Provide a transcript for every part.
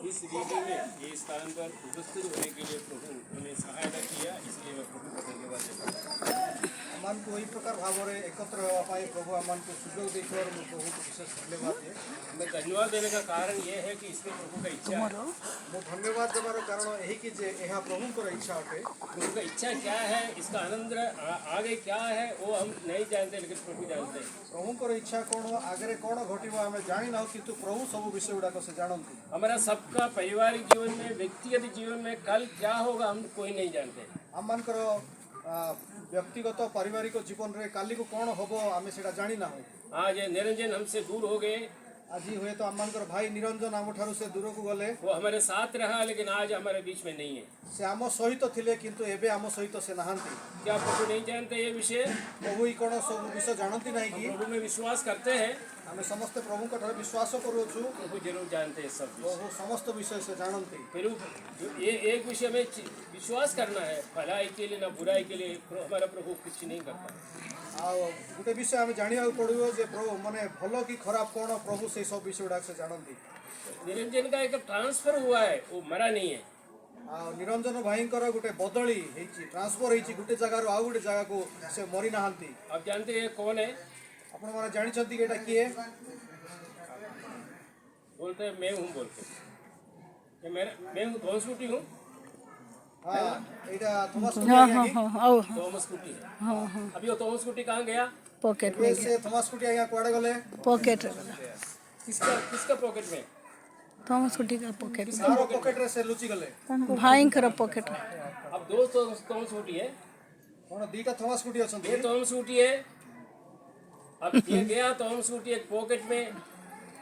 इस रीडिंग में ये स्थान पर उपस्थित होने के लिए प्रभु हमें सहायता किया, इसलिए मैं प्रभु को धन्यवाद देता हूँ। आम को प्रकार भाव में एकत्र होगापाई प्रभु आम को सुजोग देकर प्रभु को विशेष धन्यवाद दिए। मैं धन्यवाद देने का कारण यह है कि इसमें प्रभु का इच्छा है। मो धन्यवाद देवार कारण यही कि यह प्रभु इच्छा अटे। प्रभु का इच्छा क्या है, इसका आनंद आगे क्या है वो हम नहीं जानते, लेकिन प्रभु जानते हैं। प्रभु इच्छा कौन आगे कौन घटो आम जानी ना, किंतु प्रभु सब विषय गुड़ाक से जानती। हमारा सबका पारिवारिक जीवन में, व्यक्तिगत जीवन में कल क्या होगा हम कोई नहीं जानते। आम मानकर व्यक्तिगत पारिवारिक जीवन में काली को कौन हम आम से जानी ना। आज निरंजन हमसे दूर हो गए। आज हुए तो आम भाई निरंजन आम ठारू से दूर को गले। वो हमारे साथ रहा लेकिन आज हमारे बीच में नहीं है। से आम सहित थिले किंतु एबे आम सहित से नहांती। क्या प्रभु नहीं जानते ये विषय? प्रभु ही कौन सब विषय जानती नहीं कि प्रभु में विश्वास करते हैं। आम समस्त प्रभु का विश्वास करूँ। प्रभु जरूर जानते हैं सब। प्रभु समस्त विषय से जानती। फिर ये एक विषय में विश्वास करना है, भलाई के लिए ना बुराई के लिए। हमारा प्रभु कुछ नहीं करता। आ गोटे विषय आम जाना पड़ो जे प्रभु माने भल कि खराब कौन प्रभु से सब विषय गुड़ाक से जानती। निरंजन का एक ट्रांसफर हुआ है, वो मरा नहीं है। निरंजन भाई गोटे बदली ट्रांसफर होती गोटे जगार आउ गोटे जगह को से मरी ना। आप जानते हैं कौन है? आपण माने जानते कि किए बोलते हैं मैं हूँ, बोलते हैं मैं हूँ थॉमस कुटी हूँ। थॉमस कुटी है। अभी वो थॉमस कुटी कहाँ गया? पॉकेट में से थॉमस कुटी यहाँ कुआड़े गले? पॉकेट किसका पॉकेट में? थॉमस कुटी का पॉकेट पॉकेट रे से लुचि गले भाई कर पॉकेट। अब दो थॉमस कुटी है। कौन दीटा थॉमस कुटी अछंती? ये थॉमस कुटी है। अब ये गया थॉमस कुटी एक पॉकेट में।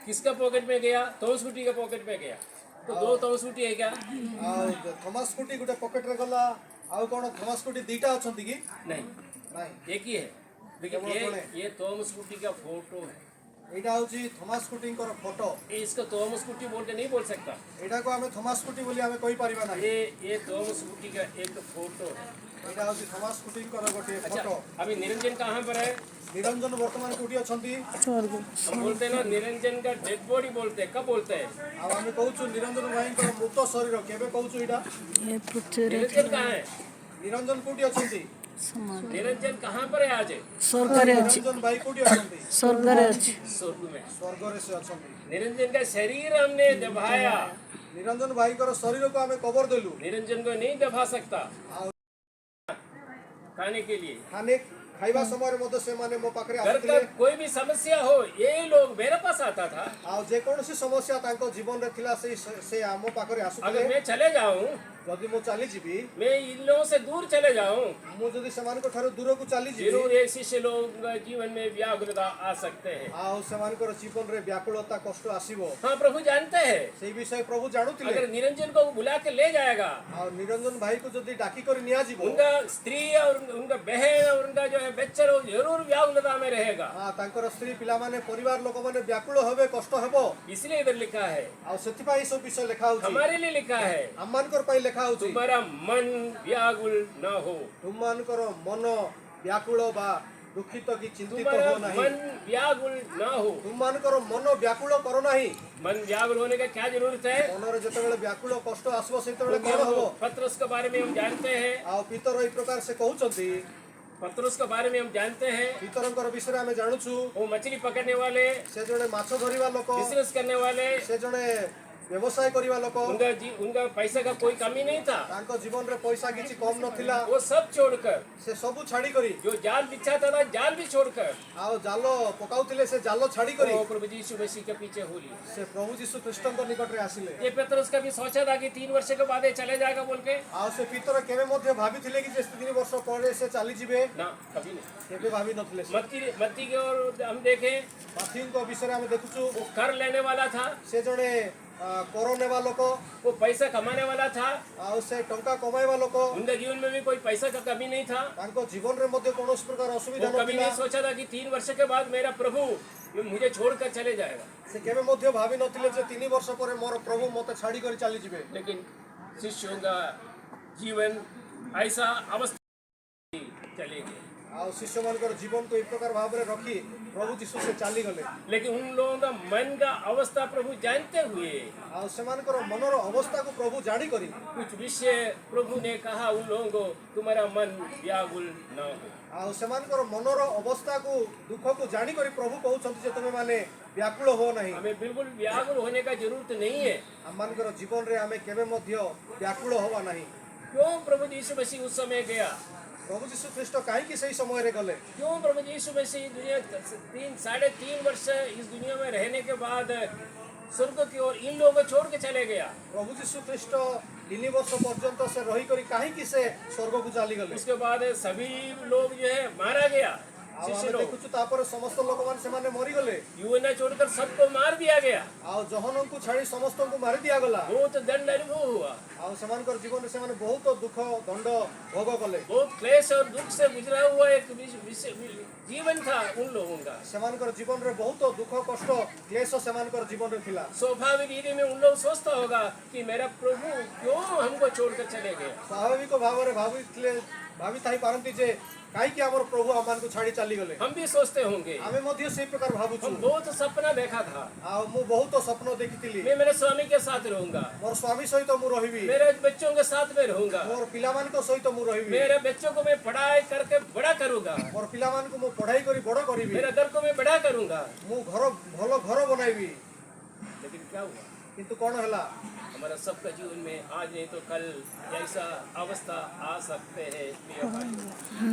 किसका पॉकेट में गया? थॉमस कुटी का पॉकेट में गया। तो दो थॉमस कुटी है क्या? थॉमस कुटी गोटे पॉकेट रे गला। आउ कौन थॉमस कुटी दीटा अछंती कि? नहीं, एक ही है। लेकिन ये थॉमस कुटी का फोटो है। एटा होची थॉमस कुटी को फोटो। इसको थॉमस कुटी बोल के नहीं बोल सकता। एटा को हमें थॉमस कुटी बोली हमें कोई परिबा ना। ये थॉमस कुटी का एक फोटो है। एटा होची थॉमस कुटी को गोटे फोटो। अभी निरंजन कहाँ पर है? निरंजन वर्तमान कुटी अछंती। हम बोलते हैं ना निरंजन का डेड बॉडी बोलते हैं। कब बोलते हैं? अब हमें कहूँ निरंजन भाई को मृत शरीर केबे कहूँ इटा? निरंजन कहाँ है? निरंजन कुटी अछंती। निरंजन कहाँ पर है आज? स्वर्ग रे निरंजन भाई कुटी अछंती। स्वर्ग रे स्वर्ग में। स्वर्ग रे से अछंती। निरंजन का शरीर हमने दबाया। निरंजन भाई को शरीर को हमें कबर देलु। निरंजन को नहीं दबा सकता खाने के लिए। खाने खाइबा समय रे मते से माने मो पाखरे घर का कोई भी समस्या हो ये लोग मेरे पास आता था। आ जे कोनसी समस्या तांको जीवन रे थिला से आमो पाखरे आसुतले। अगर मैं चले जाऊं, जदि मो चली जीबी, मैं इन लोगों से दूर चले जाऊं, मो जदि समान को थारो दूर को चली जीबी, जरूर एक शिष्य लोग जीवन में व्याकुलता आ सकते हैं। आ समान को जीवन रे व्याकुलता कष्ट आसीबो। हाँ, प्रभु जानते हैं। सेही विषय प्रभु जानुतिले। अगर निरंजन को बुला के ले जाएगा आ निरंजन भाई को जदि डाकी कर निया जीबो, उनका स्त्री और उनका बहन और उनका जो है बच्चा जरूर व्याकुलता में रहेगा। हां तांकर स्त्री पिला माने परिवार लोक माने व्याकुल होबे, कष्ट हेबो। इसलिए इधर लिखा है। आ सेति पाई सब विषय लिखा होची। हमारे लिए लिखा है। हमन कर पाई लिखा होची। तुम्हारा मन व्याकुल न हो। तुमन करो मन व्याकुल बा दुखित की चिंतित तुम्हारा हो नहीं। मन व्याकुल न हो। तुमन करो मन व्याकुल करो नहीं। मन व्याकुल होने का क्या जरूरत है? मन रे जते बेले व्याकुल कष्ट आसबो सेते बेले कोन होबो? पतरस के बारे में हम जानते हैं। आ पितर एई प्रकार से कहउचंती। पतरस के बारे में हम जानते हैं। पितरंकर विषय में जानूछु। वो मछली पकड़ने वाले, से जने माछ धरिबा लोक, बिजनेस करने वाले, से जने व्यवसाय करिबा लोक, उनका पैसा का कोई कमी नहीं था। तांको जीवन रे पैसा किछि कम नथिला। वो सब छोड़कर, से सब छाड़ी करी, जो जाल बिछाता था जाल भी छोड़कर, आ जालो पकाउतिले से जालो छाड़ी करी वो प्रभु यीशु मसीह के पीछे हो लिए। से प्रभु यीशु कृष्ण को निकट रे आसिले। ये पतरस का भी सोचा था कि 3 वर्ष के बाद ये चले जाएगा बोल के। आ से पितर केबे मध्ये भाबिथिले कि जे 3 वर्ष परे से चली जिबे ना, कभी नहीं। केबे भाबी नथिले। मत्ती के और हम देखें, माथिन को विषय में देखुछु। वो कर लेने वाला था। से जने कोरोने वाला को, वो पैसा कमाने वाला था। आ से टंका कमाइबा लोक, उनके जीवन में भी कोई पैसा का कमी नहीं था। तांको जीवन रे मध्ये कोनोस प्रकार असुविधा वो कभी नथिला। नहीं सोचा था कि 3 वर्ष के बाद मेरा प्रभु ये मुझे छोड़कर चले जाएगा। से केबे मध्ये भाबी नथिले जे 3 वर्ष परे मोर प्रभु मते छाड़ी कर चली जिबे। लेकिन शिष्यों का जीवन ऐसा अवस्था चले गए। ଆଉ ଶିଷ୍ୟମାନଙ୍କର ଜୀବନକୁ ଏ ପ୍ରକାର ଭାବରେ ରଖି ପ୍ରଭୁ ଯୀଶୁ ସେ ଚାଲିଗଲେ। लेकिन उन लोगों का मन का अवस्था प्रभु जानते हुए ଆଉ ସେମାନଙ୍କର ମନର ଅବସ୍ଥାକୁ ପ୍ରଭୁ ଜାଣିକରି कुछ विषय प्रभु ने कहा उन लोगों को, तुम्हारा मन व्याकुल न हो। ଆଉ ସେମାନଙ୍କର ମନର ଅବସ୍ଥାକୁ ଦୁଃଖକୁ ଜାଣିକରି ପ୍ରଭୁ କହୁଛନ୍ତି ଯେ ତୁମେ ମାନେ ବ୍ୟାକୁଳ ହୁଅ ନାହିଁ। हमें बिल्कुल व्याकुल होने का जरूरत नहीं है। ଆମମାନଙ୍କର ଜୀବନରେ ଆମେ କେବେ ମଧ୍ୟ ବ୍ୟାକୁଳ ହେବା ନାହିଁ। क्यों प्रभु यीशु मसीह उस समय गया? ପ୍ରଭୁ ଯୀଶୁ ଖ୍ରୀଷ୍ଟ କାହିଁକି ସେହି ସମୟରେ गले? क्यों प्रभु यीशु मसीह दुनिया 3.5 वर्ष इस दुनिया में रहने के बाद स्वर्ग की ओर इन लोगों को छोड़ के चले गया? ପ୍ରଭୁ ଯୀଶୁ ଖ୍ରୀଷ୍ଟ 3 ବର୍ଷ ପର୍ଯ୍ୟନ୍ତ ସେ ରହିକରି କାହିଁକି ସେ ସ୍ୱର୍ଗକୁ ଚାଲିଗଲେ? उसके बाद सभी लोग जो है मारा गया। ଆଉ शिष्य ଆମେ लोग ଦେଖୁଛୁ ତାପରେ ସମସ୍ତ ଲୋକମାନେ ସେମାନେ ମରିଗଲେ। यूहन्ना छोड़कर सबको मार दिया गया। ଆଉ ଜହନଙ୍କୁ ଛାଡ଼ି ସମସ୍ତଙ୍କୁ ମାରି ଦିଆଗଲା। बहुत दंड अनुभव हुआ, ଆଉ ସେମାନଙ୍କର ଜୀବନରେ ସେମାନେ ବହୁତ ଦୁଃଖ ଦଣ୍ଡ ଭୋଗ କଲେ। बहुत क्लेश और दुख से गुजरा हुआ एक जीवन था उन लोगों का। ସେମାନଙ୍କର ଜୀବନରେ ବହୁତ ଦୁଃଖ କଷ୍ଟ କ୍ଲେଶ ସେମାନଙ୍କର ଜୀବନରେ ଥିଲା। स्वाभाविक रीति में उन लोग सोचता होगा कि मेरा प्रभु क्यों हमको छोड़कर चले गए। ସ୍ୱାଭାବିକ ଭାବରେ ଭାବିଥାଇ ପାରନ୍ତି ଯେ କାହିଁକି ଆମର ପ୍ରଭୁ ଆମମାନଙ୍କୁ ଛାଡ଼ି ଚାଲିଗଲେ। हम भी सोचते होंगे। ଆମେ ମଧ୍ୟ ସେଇ ପ୍ରକାର ଭାବୁଛୁ। हम बहुत सपना देखा था, ଆଉ ମୁଁ ବହୁତ ସ୍ୱପ୍ନ ଦେଖିଥିଲି। मैं मेरे स्वामी के साथ रहूंगा, ମୋର ସ୍ୱାମୀ ସହିତ ମୁଁ ରହିବି, मेरे बच्चों के साथ में रहूंगा, ମୋର ପିଲାମାନଙ୍କ ସହିତ ମୁଁ ରହିବି, मेरे बच्चों को मैं पढ़ाई करके बड़ा करूंगा, ମୋର ପିଲାମାନଙ୍କୁ ମୁଁ ପଢ଼ାଇ କରି ବଡ଼ କରିବି, मेरे घर को मैं बड़ा करूंगा। ମୁଁ ଭଲ ଘର ବନାଇବି। लेकिन क्या हुआ? କିନ୍ତୁ କ'ଣ ହେଲା? हमारा सबका जीवन में आज नहीं तो कल ऐसा अवस्था आ सकते हैं। प्रिय भाई,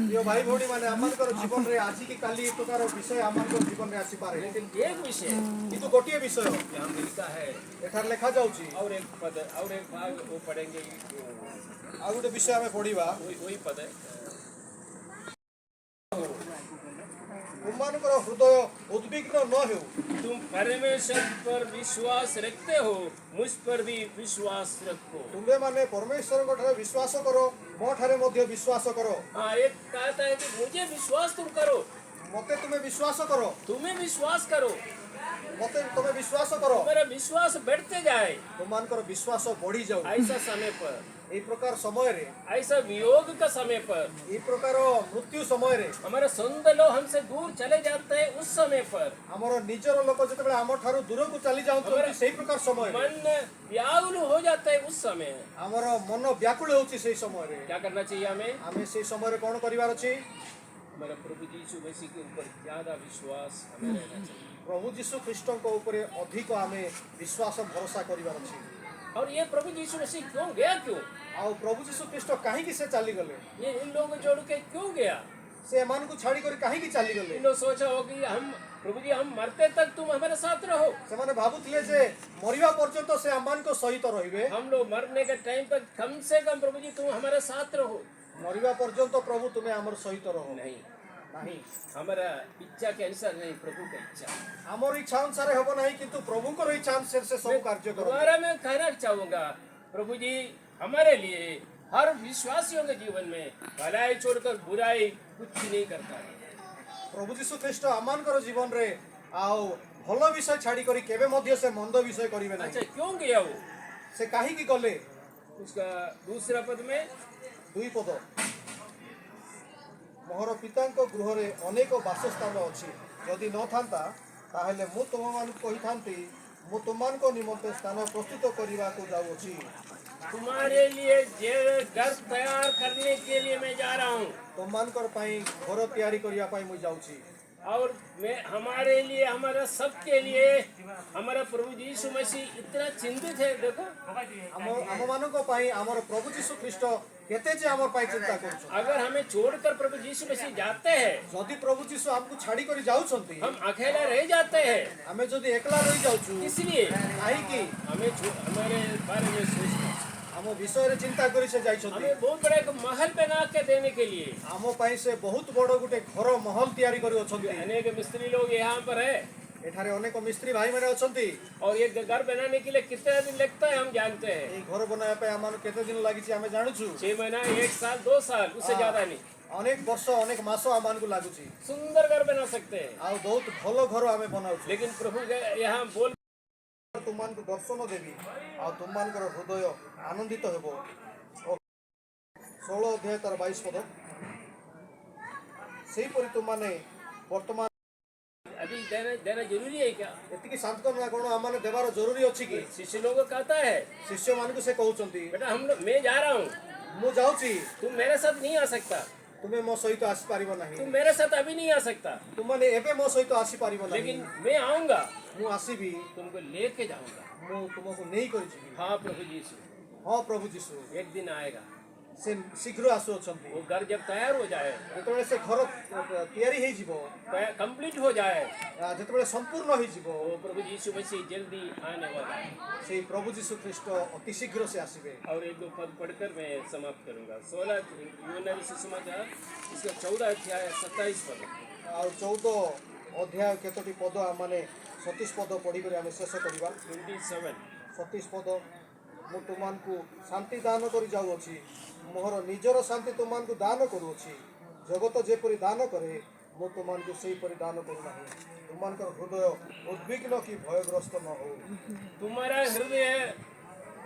ପ୍ରିୟ ଭାଇ ଭଉଣୀ ମାନେ ଆମମାନଙ୍କର ଜୀବନରେ ଆଜି କି କାଲି ଏ ପ୍ରକାର ବିଷୟ ଆମମାନଙ୍କର ଜୀବନରେ ଆସିପାରେ। लेकिन एक विषय କିନ୍ତୁ ଗୋଟିଏ ବିଷୟ यहाँ मिलता है ଏଠାରେ ଲେଖାଯାଉଛି। और एक पद और एक भाग वो पढ़ेंगे, ଆଉ ଗୋଟେ ବିଷୟ ଆମେ ପଢ଼ିବା। वही पद है। ତୁମମାନଙ୍କର ହୃଦୟ ଉଦ୍ବିଗ୍ନ ନ ହେଉ। तुम परमेश्वर पर विश्वास रखते हो, मुझ पर भी विश्वास रखो। ତୁମେମାନେ ପରମେଶ୍ୱରଙ୍କ ଠାରେ ବିଶ୍ୱାସ କର, ମୋ ଠାରେ ମଧ୍ୟ ବିଶ୍ୱାସ କର। हाँ, एक कहता है कि मुझे विश्वास तुम करो, ମୋତେ ତୁମେ ବିଶ୍ୱାସ କର, तुम्हें विश्वास करो, ମୋତେ ତୁମେ ବିଶ୍ୱାସ କର। तुम्हारा विश्वास बढ़ते जाए। ତୁମମାନଙ୍କର ବିଶ୍ୱାସ ବଢି ଯାଉ। ऐसा समय पर, ଏଇ ପ୍ରକାର ସମୟରେ, ऐसा वियोग का समय पर, ଏଇ ପ୍ରକାର ମୃତ୍ୟୁ ସମୟରେ, हमारे सुंदर लोग हमसे दूर चले जाते हैं उस समय पर, ଆମର ନିଜର ଲୋକ ଯେତେବେଳେ ଆମ ଠାରୁ ଦୂରକୁ ଚାଲି ଯାଉଛନ୍ତି ସେଇ ପ୍ରକାର ସମୟରେ, मन व्याकुल हो जाता है उस समय। ଆମର ମନ ବ୍ୟାକୁଳ ହେଉଛି ସେଇ ସମୟରେ। क्या करना चाहिए हमें? ଆମେ ସେଇ ସମୟରେ କ'ଣ କରିବାର ଅଛି? हमारा प्रभु यीशु मसीह के ऊपर ज्यादा विश्वास हमें रहना चाहिए। ପ୍ରଭୁ ଯୀଶୁ ଖ୍ରୀଷ୍ଟଙ୍କ ଉପରେ ଅଧିକ ଆମେ ବିଶ୍ୱାସ ଭରସା କରିବାର ଅଛି। और ये प्रभु यीशु मसीह क्यों गया? क्यों ଆଉ ପ୍ରଭୁ ଯୀଶୁ ଖ୍ରୀଷ୍ଟ କାହିଁକି ସେ ଚାଲିଗଲେ? ये इन लोगों को छोड़ के क्यों गया? ସେ ଏମାନଙ୍କୁ ଛାଡ଼ିକରି କାହିଁକି ଚାଲିଗଲେ? इन लोग सोचा हो कि हम प्रभु जी हम मरते तक तुम हमारे साथ रहो। ସେମାନେ ଭାବୁଥିଲେ ଯେ ମରିବା ପର୍ଯ୍ୟନ୍ତ ସେ ଆମମାନଙ୍କ ସହିତ ରହିବେ। हम लोग मरने के टाइम पर कम से कम प्रभु जी तुम हमारे साथ रहो। ମରିବା ପର୍ଯ୍ୟନ୍ତ ପ୍ରଭୁ ତୁମେ ଆମର ସହିତ ରହ। नहीं, ନାହିଁ, हमारा इच्छा के अनुसार नहीं, प्रभु का इच्छा। ଆମର ଇଚ୍ଛା ଅନୁସାରେ ହେବ ନାହିଁ, କିନ୍ତୁ ପ୍ରଭୁଙ୍କର ଇଚ୍ଛା ଅନୁସାରେ ସେ ସବୁ କାର୍ଯ୍ୟ କରନ୍ତି। दोबारा मैं कहना चाहूंगा, प्रभु जी हमारे लिए हर विश्वासियों के जीवन में भलाई छोड़कर बुराई कुछ नहीं करता है। ପ୍ରଭୁ ଯୀଶୁ ଖ୍ରୀଷ୍ଟ ଆମମାନଙ୍କର ଜୀବନରେ ଆଉ ଭଲ ବିଷୟ ଛାଡ଼ିକରି କେବେ ମଧ୍ୟ ସେ ମନ୍ଦ ବିଷୟ କରିବେ ନାହିଁ। अच्छा, क्यों गया वो? ସେ କାହିଁକି ଗଲେ? उसका दूसरा पद में, 2 ପଦ, ମୋର ପିତାଙ୍କ ଗୃହରେ ଅନେକ ବାସସ୍ଥାନ ଅଛି, ଯଦି ନଥାନ୍ତା ତାହେଲେ ମୁଁ ତୁମମାନଙ୍କୁ କହିଥାନ୍ତି, ମୁଁ ତୁମମାନଙ୍କ ନିମନ୍ତେ ସ୍ଥାନ ପ୍ରସ୍ତୁତ କରିବାକୁ ଯାଉଅଛି। तुम्हारे लिए घर तैयार करने के लिए मैं जा रहा हूँ। ତୁମମାନଙ୍କର ପାଇଁ ଘର ତିଆରି କରିବା ପାଇଁ ମୁଁ ଯାଉଛି। और मैं हमारे लिए, हमारा सबके लिए, हमारा प्रभु यीशु मसीह इतना चिंतित है। देखो, ଆମମାନଙ୍କ ପାଇଁ ଆମର ପ୍ରଭୁ ଯୀଶୁ ଖ୍ରୀଷ୍ଟ କେତେ ଯେ ଆମ ପାଇଁ ଚିନ୍ତା କରୁଛନ୍ତି। अगर हमें छोड़कर प्रभु यीशु मसीह जाते हैं, ଯଦି ପ୍ରଭୁ ଯୀଶୁ ଆମକୁ ଛାଡ଼ିକରି ଯାଉଛନ୍ତି, हम अकेला रह जाते हैं। ଆମେ ଯଦି ଏକଲା ରହିଯାଉଛୁ, इसलिए କାହିଁକି? हमारे बारे में सोचना, ଆମ ବିଷୟରେ ଚିନ୍ତା କରି ସେ ଯାଇଛନ୍ତି। हमें बहुत बड़ा एक महल बना के देने के लिए। ଆମ ପାଇଁ ସେ ବହୁତ ବଡ଼ ଗୋଟେ ଘର ମହଲ ତିଆରି କରିଅଛନ୍ତି। अनेक मिस्त्री लोग यहाँ पर है, ଏଠାରେ ଅନେକ ମିସ୍ତ୍ରୀ ଭାଇମାନେ ଅଛନ୍ତି। और ये घर बनाने के लिए कितना दिन लगता है हम जानते हैं। ଏଇ ଘର ବନାଇବା ପାଇଁ ଆମମାନଙ୍କୁ କେତେ ଦିନ ଲାଗିଛି ଆମେ ଜାଣୁଛୁ। 6 महीना, 1 साल, 2 साल, उससे ज्यादा नहीं। ଅନେକ ବର୍ଷ ଅନେକ ମାସ ଆମମାନଙ୍କୁ ଲାଗୁଛି। सुंदर घर बना सकते हैं। ଆଉ ବହୁତ ଭଲ ଘର ଆମେ ବନାଉଛୁ। लेकिन प्रभु यहाँ बोल, ତୁମମାନଙ୍କୁ ଦର୍ଶନ ଦେବି ଆଉ ତୁମମାନଙ୍କର ହୃଦୟ ଆନନ୍ଦିତ ହେବ। 16 ଅଧ୍ୟାୟ ତାର 22 ପଦ, ସେହିପରି ତୁମମାନେ ବର୍ତ୍ତମାନ अभी देना देना जरूरी है क्या? ଏତିକି ସାନ୍ତ୍ୱନା କ'ଣ ଆମମାନେ ଦେବାର ଜରୁରୀ ଅଛି କି? शिष्य लोगों को कहता है ଶିଷ୍ୟମାନଙ୍କୁ ସେ କହୁଛନ୍ତି बेटा मैं जा रहा हूँ, ମୁଁ ଯାଉଛି, तुम मेरे साथ नहीं आ सकता, ତୁମେ ମୋ ସହିତ ଆସିପାରିବ ନାହିଁ, तुम मेरे साथ अभी नहीं आ सकता, ତୁମମାନେ ଏବେ ମୋ ସହିତ ଆସିପାରିବ ନାହିଁ, लेकिन मैं आऊंगा, ମୁଁ ଆସିବି, तुमको लेके जाऊंगा। ମୁଁ ତୁମକୁ ନେଇକରି ଯିବି। हाँ प्रभु यीशु, ହଁ ପ୍ରଭୁ ଯୀଶୁ एक दिन आएगा, ସେ ଶୀଘ୍ର ଆସୁଅଛନ୍ତି। वो घर जब तैयार हो जाए, ଯେତେବେଳେ ସେ ଘର ତିଆରି ହେଇଯିବ, कंप्लीट हो जाए, ଯେତେବେଳେ ସମ୍ପୂର୍ଣ୍ଣ ହେଇଯିବ, वो प्रभु यीशु मसीह जल्दी आने वाला है। ସେଇ ପ୍ରଭୁ ଯୀଶୁ ଖ୍ରୀଷ୍ଟ ଅତି ଶୀଘ୍ର ସେ ଆସିବେ। और एक दो पद पढ़कर मैं समाप्त करूंगा। 16 यूहन्ना सुसमाचार इसका 14 अध्याय 27 पद। ଆଉ 14 ଅଧ୍ୟାୟ କେତୋଟି ପଦ ଆମମାନେ 37 ପଦ ପଢ଼ିକରି ଆମେ ଶେଷ କରିବା। 27 37 ପଦ, ମୁଁ ତୁମମାନଙ୍କୁ ଶାନ୍ତି ଦାନ କରି ଯାଉଅଛି, ମୋର ନିଜର ଶାନ୍ତି ତୁମମାନଙ୍କୁ ଦାନ କରୁଅଛି, ଜଗତ ଯେପରି ଦାନ କରେ ମୁଁ ତୁମମାନଙ୍କୁ ସେହିପରି ଦାନ କରୁନାହିଁ। ତୁମମାନଙ୍କର ହୃଦୟ ଉଦ୍ବିଗ୍ନ କି ଭୟଗ୍ରସ୍ତ ନ ହଉ, तुम्हारा हृदय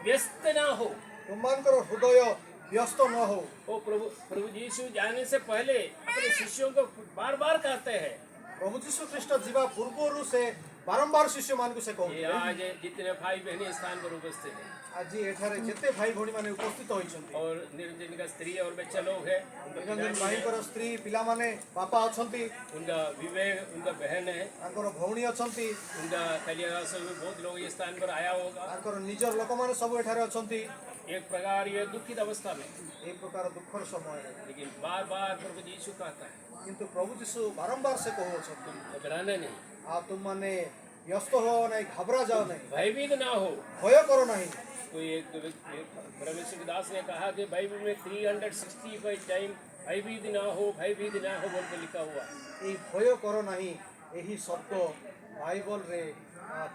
व्यस्त ना हो। ତୁମମାନଙ୍କର ହୃଦୟ ବ୍ୟସ୍ତ ନ ହଉ। वो प्रभु यीशु जाने से पहले अपने शिष्यों को बार बार कहते हैं, ପ୍ରଭୁ ଯୀଶୁ ଖ୍ରୀଷ୍ଟ ଯିବା ପୂର୍ବରୁ ସେ ବାରମ୍ବାର ଶିଷ୍ୟମାନଙ୍କୁ ସେ ये କହୁଥିଲେ, आज जितने भाई बहन स्थान पर उपस्थित हैं ଆଜି ଏଠାରେ ଯେତେ ଭାଇ ଭଉଣୀମାନେ ଉପସ୍ଥିତ ହୋଇଛନ୍ତି, और निरंजन का स्त्री और बच्चा लोग है, उनका ନିରଞ୍ଜନ पिताजी है, ଭାଇଙ୍କର ସ୍ତ୍ରୀ ପିଲାମାନେ ବାପା ଅଛନ୍ତି, उनका विवेक, उनका बहन है, ତାଙ୍କର ଭଉଣୀ ଅଛନ୍ତି, उनका कलियागा सब बहुत लोग ये स्थान पर आया होगा। ତାଙ୍କର ନିଜର ଲୋକମାନେ ସବୁ ଏଠାରେ ଅଛନ୍ତି। एक प्रकार ये दुखित अवस्था में, ଏହି ପ୍ରକାର ଦୁଃଖର ସମୟରେ लेकिन बार बार प्रभु यीशु कहता है କିନ୍ତୁ ପ୍ରଭୁ ଯୀଶୁ ବାରମ୍ବାର ସେ କହୁଅଛନ୍ତି, घबराना नहीं, ଆଉ ତୁମମାନେ ବ୍ୟସ୍ତ ହୁଅ ନାହିଁ, ଘାବରା ଯାଅ ନାହିଁ, भयभीत ना हो। ଭୟ କର ନାହିଁ। कोई एक परमेश्वर दास ने कहा कि बाइबल में 365 टाइम भयभीत ना हो बोल के लिखा हुआ है। ଏହି ଭୟ କର ନାହିଁ ଏହି ଶବ୍ଦ ବାଇବଲରେ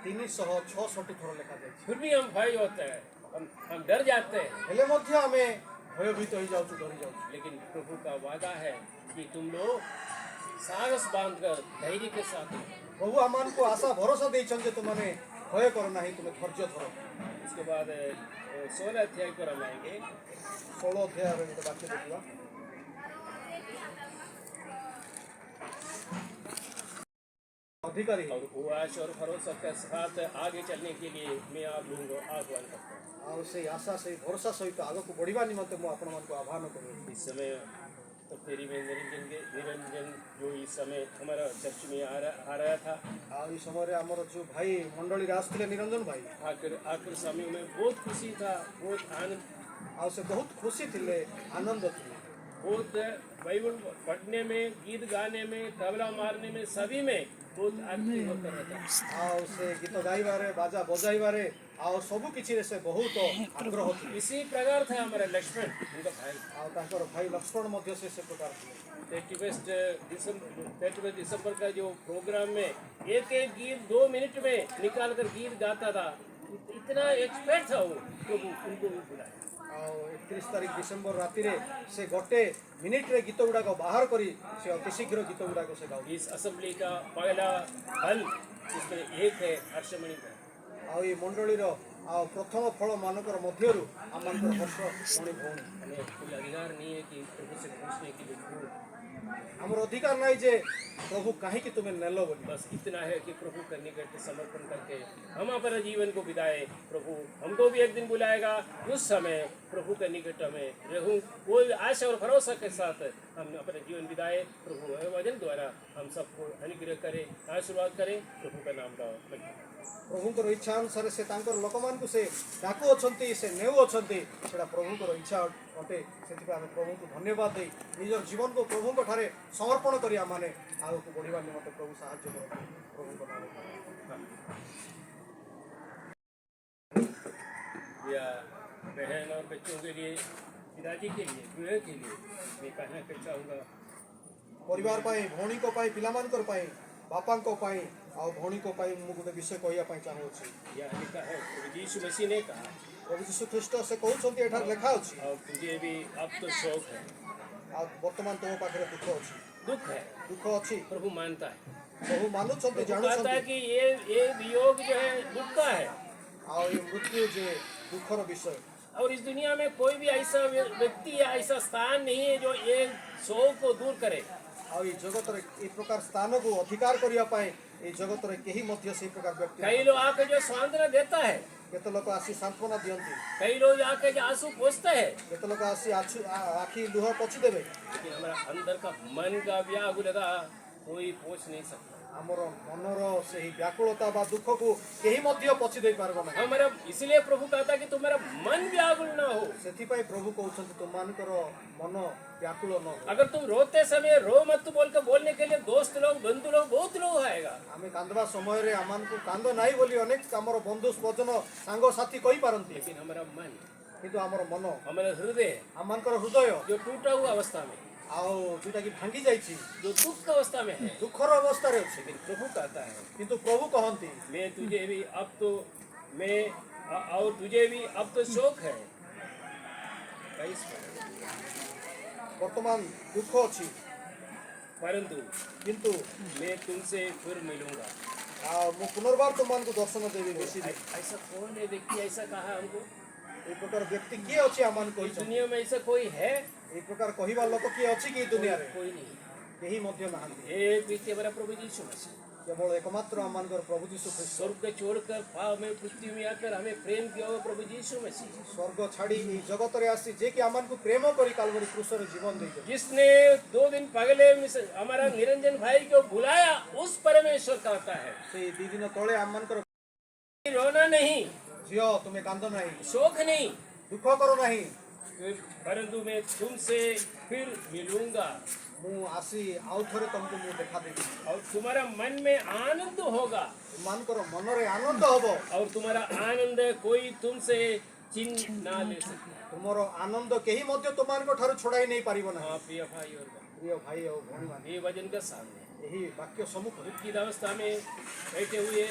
366 ଥର ଲେଖାଯାଇଛି। फिर भी हम भय होते हैं, हम डर जाते हैं, ହେଲେ ମଧ୍ୟ ଆମେ ଭୟଭୀତ ହେଇଯାଉଛୁ, ଡରି ଯାଉଛୁ। लेकिन प्रभु का वादा है कि तुम लोग साहस बांधकर धैर्य के साथ रहो। ପ୍ରଭୁ ଆମମାନଙ୍କୁ ଆଶା ଭରସା ଦେଇଛନ୍ତି ଯେ ତୁମମାନେ ଭୟ କର ନାହିଁ, ତୁମେ ଧୈର୍ଯ୍ୟ ଧର। उसके बाद 16 अध्याय पर हम आएंगे। 16 ଅଧ୍ୟାୟରେ ଗୋଟେ ବାକ୍ୟ ଦେଖିବା। ଅଧିକାରୀ और उआस और भरोसा के साथ आगे चलने के लिए मैं आप लोगों को आह्वान करता हूँ। ଆଉ ସେଇ ଆଶା ସେଇ ଭରସା ସହିତ ଆଗକୁ ବଢ଼ିବା ନିମନ୍ତେ ମୁଁ ଆପଣମାନଙ୍କୁ ଆହ୍ୱାନ କରୁଛି। इस समय तो फेरी में निरंजन जो इस समय हमारा चर्च में आ रहा था, ଆଉ ଏଇ ସମୟରେ ଆମର ଯେଉଁ ଭାଇ ମଣ୍ଡଳୀରେ ଆସିଥିଲେ ନିରଞ୍ଜନ ଭାଇ, आखिर समय में बहुत खुशी था, बहुत आनंद, ଆଉ ସେ ବହୁତ ଖୁସି ଥିଲେ, ଆନନ୍ଦ ଥିଲେ। बहुत बाइबल पढ़ने में, गीत गाने में, तबला मारने में, सभी में बहुत आनंद होता रहता। ଆଉ ସେ ଗୀତ ଗାଇବାରେ, ବାଜା ବଜାଇବାରେ, ଆଉ ସବୁ କିଛିରେ ସେ ବହୁତ ଆଗ୍ରହ ଥିଲେ। इसी प्रकार था हमारा लक्ष्मण, उनका भाई। ଆଉ ତାଙ୍କର ଭାଇ ଲକ୍ଷ୍ମଣ ମଧ୍ୟ ସେ ପ୍ରକାର ଥିଲେ। 31 दिसंबर का जो प्रोग्राम में एक एक गीत 2 मिनट में निकाल कर गीत गाता था, इतना एक्सपर्ट था वो, तो उनको भी बुलाया। ଆଉ 31 ତାରିଖ ଡିସେମ୍ବର ରାତିରେ ସେ ଗୋଟେ ମିନିଟରେ ଗୀତ ଗୁଡ଼ାକ ବାହାର କରି ସେ ଅତି ଶୀଘ୍ର ଗୀତ ଗୁଡ଼ାକ ସେ ଗାଉଥିଲେ। इस असेंबली का पहला फल इसमें एक है हर्षमणि का। ଆଉ ଏଇ ମଣ୍ଡଳୀର ଆଉ ପ୍ରଥମ ଫଳ ମାନଙ୍କର ମଧ୍ୟରୁ ଆମମାନଙ୍କର ହର୍ଷମଣି ଭଉଣୀ। हमें कोई अधिकार नहीं है कि प्रभु से पूछने के लिए क्यों। ଆମର ଅଧିକାର ନାହିଁ ଯେ ପ୍ରଭु କାହିଁକି ତୁମେ ନେଲ ବୋଲି। बस इतना है कि प्रभु का निकट समर्पण करके हम अपने जीवन को बिताए। प्रभु हमको भी एक दिन बुलाएगा, उस समय प्रभु के निकट में रहूं, कोई आशा और भरोसा के साथ हम अपने जीवन बिताए। प्रभु वचन द्वारा हम सबको अनुग्रह करे, आशीर्वाद करे। प्रभु का नाम का ପ୍ରଭୁଙ୍କର ଇଚ୍ଛା ଅନୁସାରେ ସେ ତାଙ୍କର ଲୋକମାନଙ୍କୁ ସେ ଡାକୁଅଛନ୍ତି, ସେ ନେଉଅଛନ୍ତି, ସେଇଟା ପ୍ରଭୁଙ୍କର ଇଚ୍ଛା ଅଟେ। ସେଥିପାଇଁ ଆମେ ପ୍ରଭୁଙ୍କୁ ଧନ୍ୟବାଦ ଦେଇ ନିଜର ଜୀବନକୁ ପ୍ରଭୁଙ୍କ ଠାରେ ସମର୍ପଣ କରି ଆମମାନେ ଆଗକୁ ବଢ଼ିବା ନିମନ୍ତେ ପ୍ରଭୁ ସାହାଯ୍ୟ କରନ୍ତୁ। ପ୍ରଭୁଙ୍କ ନାମରେ या बहन और बच्चों के लिए, पिताजी के लिए, गृह के लिए मैं कहना चाहूँगा, ପରିବାର ପାଇଁ, ଭଉଣୀଙ୍କ ପାଇଁ, ପିଲାମାନଙ୍କର ପାଇଁ, ବାପାଙ୍କ ପାଇଁ ଆଉ ଭଉଣୀଙ୍କ ପାଇଁ ମୁଁ ଗୋଟେ ବିଷୟ କହିବା ପାଇଁ ଚାହୁଁଅଛି। यह लिखा है, प्रभु यीशु मसीह ने कहा, ପ୍ରଭୁ ଯୀଶୁ ଖ୍ରୀଷ୍ଟ ସେ କହୁଛନ୍ତି, ଏଠାରେ ଲେଖା ଅଛି, और तुझे भी अब तो शौक है, ଆଉ ବର୍ତ୍ତମାନ ତୁମ ପାଖରେ ଦୁଃଖ ଅଛି। दुख है, ଦୁଃଖ ଅଛି, प्रभु मानता है। ପ୍ରଭୁ ମାନୁଛନ୍ତି, प्रभु कहता ଜାଣୁଛନ୍ତି। है कि ये वियोग जो है दुख का है। ଆଉ ଏ ମୃତ୍ୟୁ ଯେ ଦୁଃଖର ବିଷୟ। और इस दुनिया में कोई भी ऐसा व्यक्ति या ऐसा स्थान नहीं है जो ये शोक को दूर करे। ଆଉ ଏଇ ଜଗତରେ ଏ ପ୍ରକାର ସ୍ଥାନକୁ ଅଧିକାର କରିବା ପାଇଁ ଏଇ ଜଗତରେ କେହି ମଧ୍ୟ ସେଇ ପ୍ରକାର ବ୍ୟକ୍ତି कई लोग आके जो सांत्वना देता है, କେତେ ଲୋକ ଆସି ସାନ୍ତ୍ୱନା ଦିଅନ୍ତି, कई लोग आके जो आंसू पोंछते हैं, କେତେ ଲୋକ ଆସି ଆଖି ଲୁହ ପୋଛି ଦେବେ। लेकिन हमारा अंदर का मन का व्याकुलता कोई पोंछ नहीं सकता। ଆମର ମନର ସେହି ବ୍ୟାକୁଳତା ବା ଦୁଃଖକୁ କେହି ମଧ୍ୟ ପୋଛି ଦେଇ ପାରିବ ନାହିଁ। हमारा इसलिए प्रभु कहता कि तुम्हारा मन व्याकुल ना हो। ସେଥିପାଇଁ ପ୍ରଭୁ କହୁଛନ୍ତି ତୁମମାନଙ୍କର ମନ ବ୍ୟାକୁଳ ନ ହଉ। अगर तुम रोते समय रो मत बोल के बोलने के लिए दोस्त लोग, बंधु लोग, बहुत लोग आएगा। ଆମେ କାନ୍ଦବା ସମୟରେ ଆମମାନଙ୍କୁ କାନ୍ଦ ନାହିଁ ବୋଲି ଅନେକ ଆମର ବନ୍ଧୁ ସ୍ୱଜନ ସାଙ୍ଗସାଥି କହିପାରନ୍ତି, लेकिन हमारा मन, କିନ୍ତୁ ଆମର ମନ हमारा हृदय ଆମମାନଙ୍କର ହୃଦୟ जो टूटा हुआ अवस्था में, ଆଉ ଯୋଉଟା କି ଭାଙ୍ଗି ଯାଇଛି, जो दुख अवस्था में है, ଦୁଃଖର ଅବସ୍ଥାରେ ଅଛି। लेकिन प्रभु कहता है କିନ୍ତୁ ପ୍ରଭୁ କହନ୍ତି मैं तुझे भी अब तो मैं और तुझे भी अब तो शोक है। 22 पद। ବର୍ତ୍ତମାନ ଦୁଃଖ ଅଛି, परंतु କିନ୍ତୁ मैं तुमसे फिर मिलूंगा। ଆଉ ମୁଁ ପୁନର୍ବାର ତୁମମାନଙ୍କୁ ଦର୍ଶନ ଦେବି ବେଶୀ ଦିନ। ऐसा कौन है व्यक्ति ऐसा कहा हमको? ଏଇ ପ୍ରକାର ବ୍ୟକ୍ତି କିଏ ଅଛି ଆମମାନଙ୍କୁ इस କହିଛନ୍ତି? दुनिया में ऐसा कोई है? ଏଇ ପ୍ରକାର କହିବା ଲୋକ କିଏ ଅଛି କି ଏଇ ଦୁନିଆରେ? कोई नहीं। କେହି ମଧ୍ୟ ନାହାନ୍ତି। एक व्यक्ति हमारा प्रभु यीशु मसीह କେବଳ एकमाତ୍ର ଆମମାନଙ୍କର ପ୍ରଭୁ ଯୀଶୁ ଖ୍ରୀଷ୍ଟ। स्वर्ग को छोड़कर पाव में पृथ्वी में आकर हमें प्रेम किया हुआ प्रभु यीशु मसीह, ସ୍ୱର୍ଗ ଛାଡ଼ି ଏଇ ଜଗତରେ ଆସି ଯେ କି ଆମମାନଙ୍କୁ ପ୍ରେମ କରି କାଲବରୀ କ୍ରୁଶରେ ଜୀବନ ଦେଇଛନ୍ତି, जिसने 2 दिन पहले हमारा निरंजन भाई को बुलाया, उस परमेश्वर कहता है ସେଇ 2 ଦିନ ତଳେ ଆମମାନଙ୍କର रोना नहीं, ଝିଅ ତୁମେ କାନ୍ଦ ନାହିଁ, शोक नहीं, ଦୁଃଖ କର ନାହିଁ, परंतु मैं तुमसे फिर मिलूंगा ମୁଁ ଆସି ଆଉ ଥରେ ତମକୁ ମୁଁ ଦେଖାଦେବି। और तुम्हारा मन में आनंद होगा ତୁମମାନଙ୍କର ମନରେ ଆନନ୍ଦ ହବ। और तुम्हारा आनंद कोई तुमसे छीन ना ले सकता। ତୁମର ଆନନ୍ଦ କେହି ମଧ୍ୟ ତୁମମାନଙ୍କ ଠାରୁ ଛଡ଼ାଇ ନେଇ ପାରିବ ନାହିଁ। हाँ प्रिय भाई और बहन, ପ୍ରିୟ ଭାଇ ଆଉ ଭଉଣୀମାନେ, ये वचन के सामने ଏହି ବାକ୍ୟ ସମ୍ମୁଖରେ दुखी अवस्था में बैठे हुए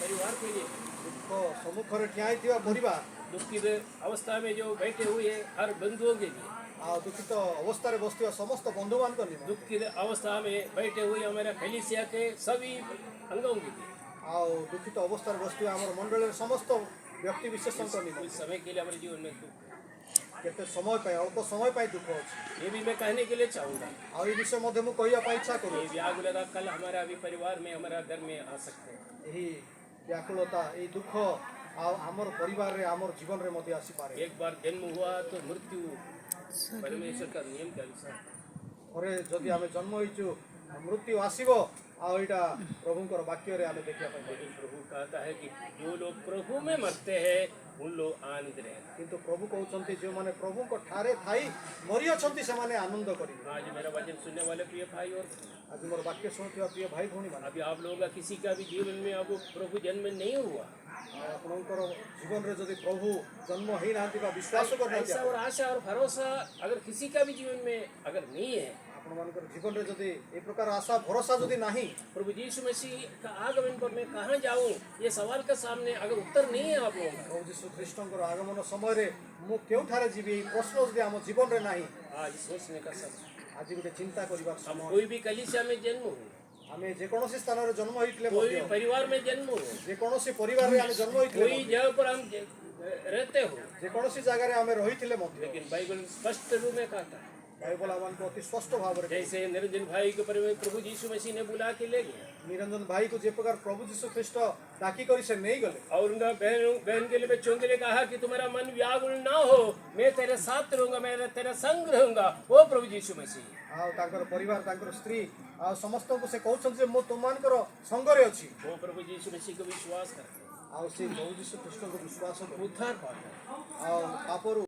परिवार के लिए, ଦୁଃଖ ସମ୍ମୁଖରେ ଠିଆ ହେଇଥିବା ପରିବାର, दुखी अवस्था में जो बैठे हुए हर बंधुओं के लिए, ଆଉ ଦୁଃଖିତ ଅବସ୍ଥାରେ ବସିଥିବା ସମସ୍ତ ବନ୍ଧୁମାନଙ୍କ ନିମନ୍ତେ, दुखी अवस्था में बैठे हुए हमारे कलीसिया के सभी अंगों के लिए, ଆଉ ଦୁଃଖିତ ଅବସ୍ଥାରେ ବସିଥିବା ଆମର ମଣ୍ଡଳୀର ସମସ୍ତ ବ୍ୟକ୍ତି ବିଶେଷଙ୍କ कुछ ନିମନ୍ତେ समय के लिए हमारे जीवन में दुख है। କେତେ ସମୟ ପାଇଁ, ଅଳ୍ପ ସମୟ ପାଇଁ ଦୁଃଖ ଅଛି। ये भी मैं कहने के लिए चाहूँगा, ଆଉ ଏ ବିଷୟ ମଧ୍ୟ ମୁଁ କହିବା ପାଇଁ ଇଚ୍ଛା ये କରୁଛି। व्याकुलता कल हमारा भी परिवार में, हमारा घर में आ सकते हैं। ଏହି ବ୍ୟାକୁଳତା, ଏହି ଦୁଃଖ ଆଉ ଆମର ପରିବାରରେ, ଆମର ଜୀବନରେ ମଧ୍ୟ ଆସିପାରେ। एक बार जन्म हुआ तो मृत्यु परमेश्वर का नियम के अनुसार। ଥରେ ଯଦି ଆମେ ଜନ୍ମ ହେଇଛୁ, ମୃତ୍ୟୁ ଆସିବ, ଆଉ ଏଇଟା ପ୍ରଭୁଙ୍କର ବାକ୍ୟରେ ଆମେ ଦେଖିବା ପାଇଁ ପାଇବୁ। लेकिन प्रभु कहता है कि जो लोग प्रभु में मरते हैं उन लोग आनंद रहे। କିନ୍ତୁ प्रभु କହୁଛନ୍ତି ଯେଉଁମାନେ ପ୍ରଭୁଙ୍କ ଠାରେ ଥାଇ ମରିଅଛନ୍ତି ସେମାନେ ଆନନ୍ଦ କରିବେ। आज मेरा वचन सुनने वाले प्रिय भाई और ଆଜି ମୋର ବାକ୍ୟ ଶୁଣୁଥିବା ପ୍ରିୟ ଭାଇ ଭଉଣୀମାନେ, अभी आप लोगों का किसी का भी जीवन में अब प्रभु जन्म नहीं हुआ, ଆଉ ଆପଣଙ୍କର ଜୀବନରେ ଯଦି ପ୍ରଭୁ ଜନ୍ମ ହେଇନାହାନ୍ତି ବା ବିଶ୍ୱାସ କରିନାହାନ୍ତି, ऐसा और आशा और भरोसा अगर किसी का भी जीवन में अगर नहीं है, ଆପଣମାନଙ୍କର ଜୀବନରେ ଯଦି ଏ ପ୍ରକାର ଆଶା ଭରସା ଯଦି ନାହିଁ, प्रभु यीशु मसीह का आगमन पर मैं कहाँ जाऊँ, ये सवाल का सामने अगर उत्तर नहीं है आप लोगों का, ପ୍ରଭୁ ଯୀଶୁ ଖ୍ରୀଷ୍ଟଙ୍କର ଆଗମନ ସମୟରେ ମୁଁ କେଉଁଠାରେ ଯିବି, ଏଇ ପ୍ରଶ୍ନ ଯଦି ଆମ ଜୀବନରେ ନାହିଁ, आज सोचने का समय। ଆଜି ଗୋଟେ ଚିନ୍ତା କରିବାର हम ସମୟ। कोई भी कलीसिया में जन्म हो, ଆମେ ଯେକୌଣସି ସ୍ଥାନରେ ଜନ୍ମ ହେଇଥିଲେ कोई ମଧ୍ୟ, भी परिवार में जन्म हो, ଯେକୌଣସି ପରିବାରରେ ଆମେ ଜନ୍ମ ହେଇଥିଲେ कोई ମଧ୍ୟ, जगह पर हम रहते हो, ଯେକୌଣସି ଜାଗାରେ ଆମେ ରହିଥିଲେ ମଧ୍ୟ, लेकिन बाइबल स्पष्ट रूप में कहता है ବାଇବଲ ଆମମାନଙ୍କୁ ଅତି ସ୍ପଷ୍ଟ ଭାବରେ जैसे निरंजन भाई को प्रभु यीशु मसीह ने बुला के ले गया ନିରଞ୍ଜନ ଭାଇକୁ ଯେ ପ୍ରକାର ପ୍ରଭୁ ଯୀଶୁ ଖ୍ରୀଷ୍ଟ ଡାକି କରି ସେ ନେଇଗଲେ, और उनका बहन के लिए, बच्चों के लिए कहा कि तुम्हारा मन व्याकुल ना हो, मैं तेरे साथ रहूंगा, मैं तेरा संग रहूंगा। वो प्रभु यीशु मसीह, ଆଉ ତାଙ୍କର ପରିବାର, ତାଙ୍କର ସ୍ତ୍ରୀ ଆଉ ସମସ୍ତଙ୍କୁ ସେ କହୁଛନ୍ତି ଯେ ମୁଁ ତୁମମାନଙ୍କର ସଙ୍ଗରେ ଅଛି। वो प्रभु यीशु मसीह को विश्वास करते हैं, ଆଉ ସେ ପ୍ରଭୁ ଯୀଶୁ ଖ୍ରୀଷ୍ଟଙ୍କୁ ବିଶ୍ୱାସ କରୁ, उद्धार पाते हैं। ଆଉ ପାପରୁ